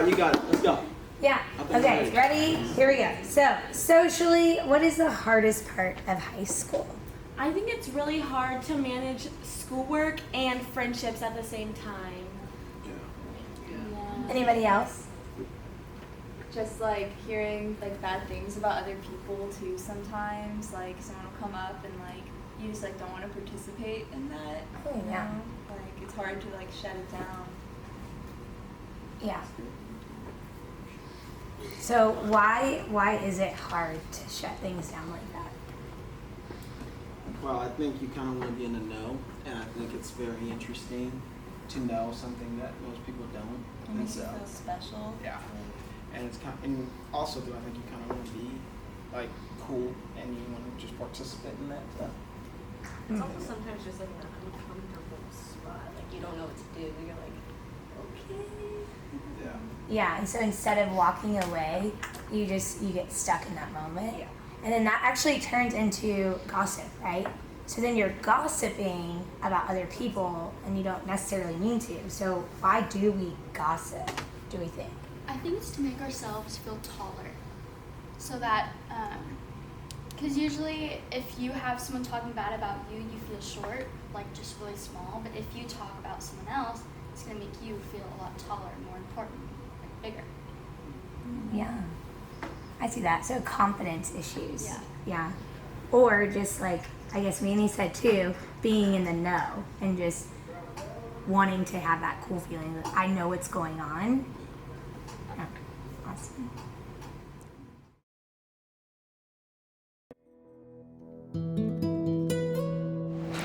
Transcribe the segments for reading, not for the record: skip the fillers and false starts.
you got it. Let's go. Yeah. Okay, ready? Here we go. So, socially, what is the hardest part of high school? I think it's really hard to manage schoolwork and friendships at the same time. Yeah. Anybody else? Just like hearing like bad things about other people too sometimes. Like someone will come up and like you just like don't want to participate in that. Oh, yeah. You know? Like it's hard to like shut it down. Yeah. So why is it hard to shut things down like that? Well, I think you kind of want to be in the know, and I think it's very interesting to know something that most people don't. It makes you feel special. Yeah. And it's kind of, and also too, I think you kind of want to be like cool, and you want to just participate in that stuff. It's also sometimes just like an uncomfortable spot. Like you don't know what to do. You're like, okay. Yeah. Yeah, and so instead of walking away, you get stuck in that moment. Yeah. And then that actually turns into gossip, right? So then you're gossiping about other people and you don't necessarily mean to. So why do we gossip, do we think? I think it's to make ourselves feel taller. So that, because usually if you have someone talking bad about you, you feel short, like just really small. But if you talk about someone else, it's going to make you feel a lot taller, more important, like bigger. Yeah. I see that. So confidence issues. Yeah. Yeah. Or just like, I guess Manny said too, being in the know and just wanting to have that cool feeling that I know what's going on. Yeah. Awesome.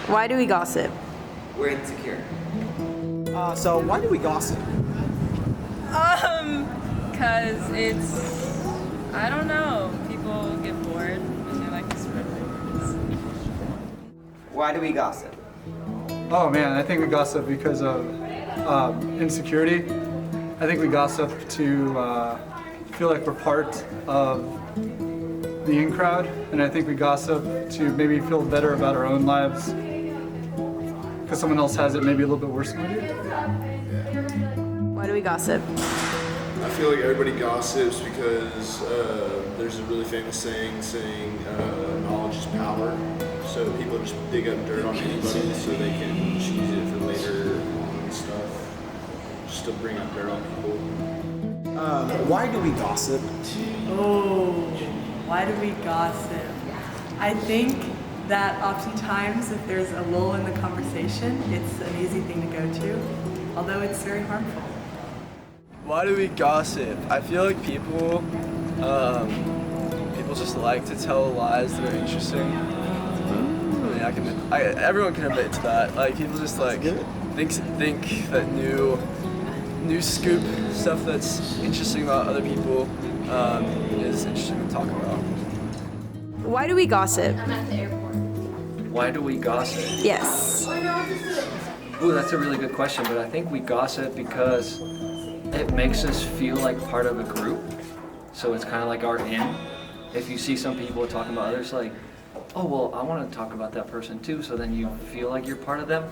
Why do we gossip? We're insecure. So why do we gossip? Cause it's, I don't know, people get bored and they like to spread rumors. Why do we gossip? Oh man, I think we gossip because of insecurity. I think we gossip to feel like we're part of the in crowd, and I think we gossip to maybe feel better about our own lives because someone else has it maybe a little bit worse than we do. Why do we gossip? I feel like everybody gossips because there's a really famous saying knowledge is power. So people just dig up dirt on anybody so they can just use it for later on stuff, just to bring up dirt on people. Why do we gossip? Oh, why do we gossip? I think that oftentimes if there's a lull in the conversation, it's an easy thing to go to, although it's very harmful. Why do we gossip? I feel like people just like to tell lies that are interesting. I mean, everyone can admit to that. Like people just like think that new scoop stuff that's interesting about other people is interesting to talk about. Why do we gossip? I'm at the airport. Why do we gossip? Yes. Ooh, that's a really good question, but I think we gossip because it makes us feel like part of a group. So it's kind of like our in. If you see some people talking about others, like, oh, well, I want to talk about that person too, so then you feel like you're part of them.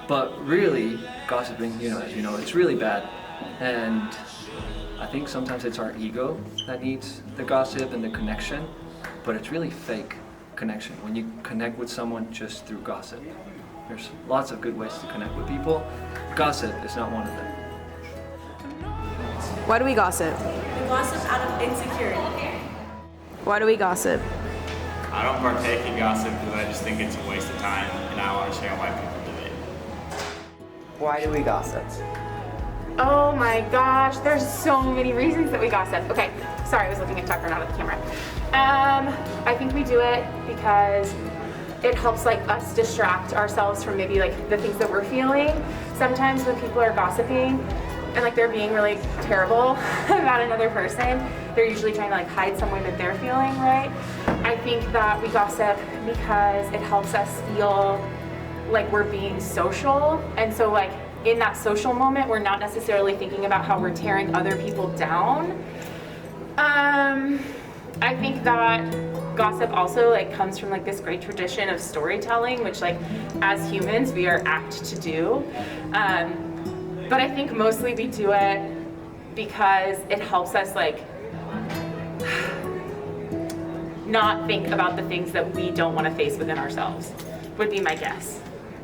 But really, gossiping, as you know, it's really bad. And I think sometimes it's our ego that needs the gossip and the connection, but it's really fake connection when you connect with someone just through gossip. There's lots of good ways to connect with people. Gossip is not one of them. Why do we gossip? We gossip out of insecurity. Why do we gossip? I don't partake in gossip because I just think it's a waste of time and I want to share why people do it. Why do we gossip? Oh my gosh, there's so many reasons that we gossip. Okay, sorry, I was looking at Tucker, not at the camera. I think we do it because it helps like us distract ourselves from maybe like the things that we're feeling. Sometimes when people are gossiping and like they're being really terrible about another person, they're usually trying to like hide somewhere that they're feeling, right? I think that we gossip because it helps us feel like we're being social, and so like in that social moment, we're not necessarily thinking about how we're tearing other people down. I think that gossip also like comes from like this great tradition of storytelling, which like as humans we are apt to do. But I think mostly we do it because it helps us like not think about the things that we don't want to face within ourselves, would be my guess.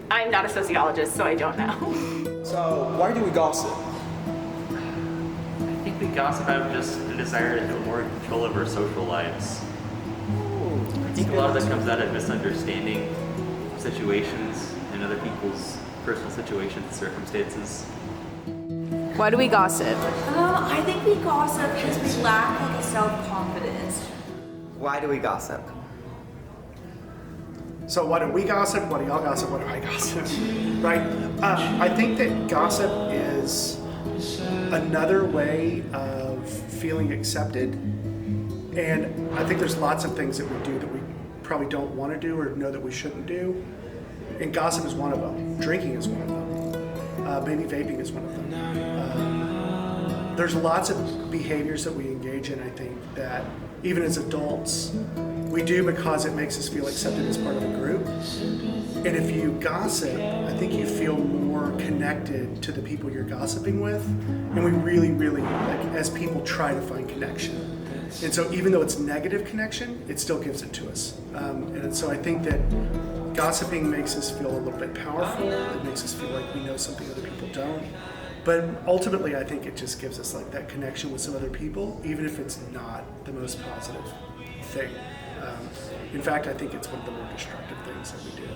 I'm not a sociologist, so I don't know. So why do we gossip? I think we gossip out of just a desire to have more control over our social lives. I think a lot of that comes out of misunderstanding situations and other people's personal situations and circumstances. Why do we gossip? I think we gossip because we lack like a self-confidence. Why do we gossip? So why do we gossip? Why do y'all gossip? Why do I gossip? Right? I think that gossip is another way of feeling accepted. And I think there's lots of things that we do that we probably don't want to do or know that we shouldn't do. And gossip is one of them. Drinking is one of them. Maybe vaping is one of them. There's lots of behaviors that we engage in, I think, that even as adults, we do because it makes us feel accepted as part of a group. And if you gossip, I think you feel more connected to the people you're gossiping with. And we really, really, like, as people, try to find connection. And so even though it's negative connection, it still gives it to us. And so I think that gossiping makes us feel a little bit powerful. It makes us feel like we know something other people don't. But ultimately, I think it just gives us like that connection with some other people, even if it's not the most positive thing. In fact, I think it's one of the more destructive things that we do.